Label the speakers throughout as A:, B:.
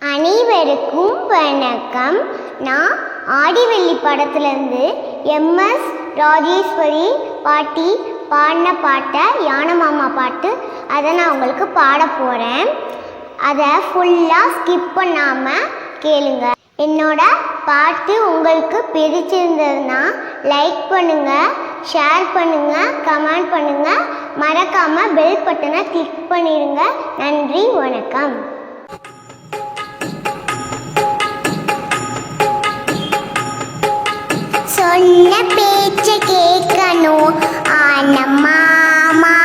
A: அனைவருக்கும் வணக்கம். நான் ஆடிவெள்ளி படத்துலேருந்து எம்எஸ் ராஜேஸ்வரி பாட்டி பாடின பாட்டை யானை மாமா பாட்டு அதை நான் உங்களுக்கு பாட போகிறேன். அதை ஃபுல்லாக ஸ்கிப் பண்ணாமல் கேளுங்க. என்னோட பாட்டு உங்களுக்கு பிடிச்சிருந்ததுன்னா லைக் பண்ணுங்கள், ஷேர் பண்ணுங்கள், கமெண்ட் பண்ணுங்கள். மறக்காமல் பெல் பட்டனை கிளிக் பண்ணிடுங்க. நன்றி, வணக்கம். சொன்ன பேச்ச கேட்கணும் ஆனம்மாமா,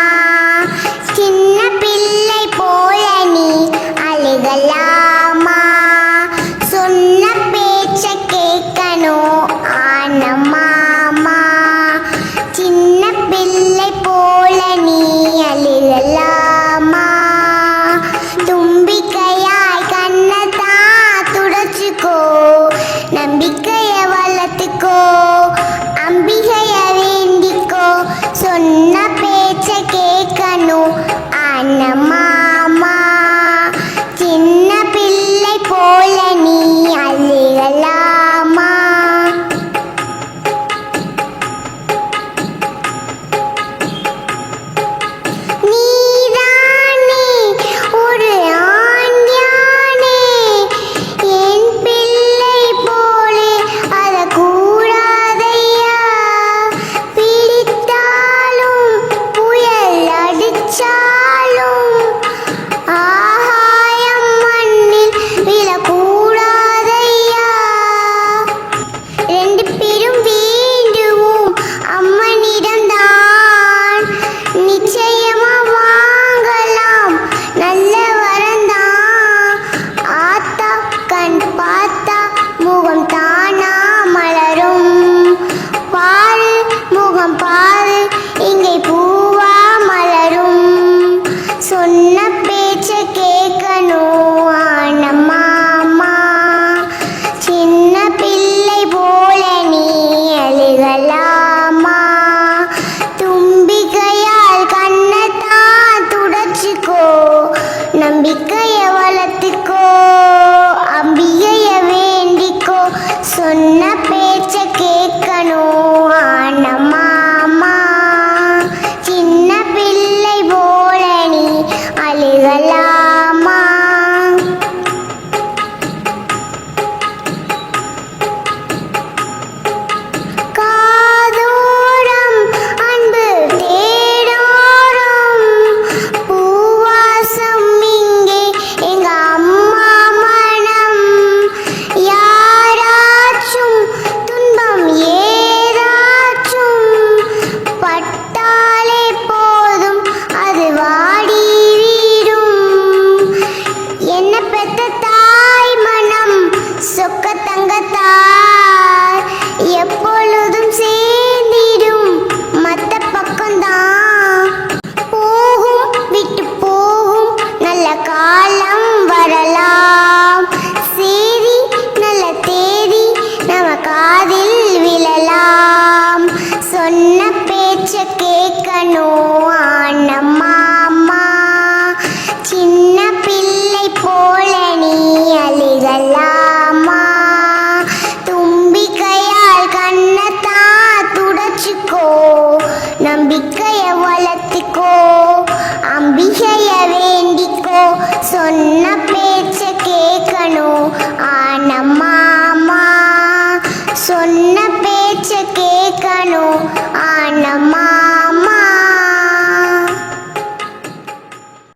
A: சின்ன பிள்ளை போல நீ அழுகலாமா. சொன்ன பேச்ச கேட்கணும் ஆனம்மாமா, சின்ன பிள்ளை போல நீ அழுகலாமா. தும்பிக்கையாய் கண்ணத்தான் துடைச்சுக்கோ, நம்பிக்கைய வளர்த்துக்கோ, அம்பிகைய வேண்டிக்கோ. சொன்ன பேச்ச கேட்கணும் ஆனம்மாமா, சின்ன பிள்ளை போல நீ அழுகலாமா. நீதானே ஒரு ஆண்யானே, என் பிள்ளை போலே அழக்கூடாதையா. பிடித்தாலும் புயல் அடிச்சாலும் ஆகாயம் மண்ணில் விழக்கூடாதையா. ரெண்டு பேரும் வேண்டுவோம் அம்மனிடம்தான், நிச்சயமா வாங்கலாம் நல்ல வரந்தான். ஆத்தா கண் பார்த்தா முகம் தானா மலரும், பாரு முகம் பாரு இங்கே பூவா மலரும். சொன்ன பேச்ச கேட்கணும் ஆனம்மாமா, சின்ன பிள்ளை போல நீ அழுகலாமா. தும்பிக்கையால் கண்ணத்தான் துடைச்சுக்கோ, நம்பிக்கைய வளர்த்துக்கோ, அம்பிகைய வேண்டிக்கோ. சொன்ன பேச்ச கேட்கணும் ஆனம்மாமா, சின்ன பிள்ளை போல நீ அழுகலாமா. காதோரம் அன்பு தேடோரம், பூவாசம் இங்கே எங்க அம்மா மனம். யாராச்சும் துன்பம் ஏதாச்சும் பட்டாலே போதும் அது வாடி வீடும். என்ன பெத்த தாய் மனம் சொக்க தங்கத்தார், எப்பொழுதும் சேர்ந்திடும் மத்த பக்கம்தான். போகும் விட்டு போகும் நல்ல காலம் வரலாம், சேதி நல்ல தேதி நம்ம காதில் விழலாம். சொன்ன பேச்ச கேட்கணும் ஆனம்மாமா, சின்ன பிள்ளை போல நீ அழுகலாமா. தும்பிக்கையால் கண்ணத்தான் துடைச்சுக்கோ, நம்பிக்கைய வளர்த்துக்கோ, அம்பிகைய வேண்டிக்கோ. சொன்ன பேச்ச கேட்கணும் ஆனம்மாமா, சொன்ன பேச்ச கேட்கணும் ஆனம்மா.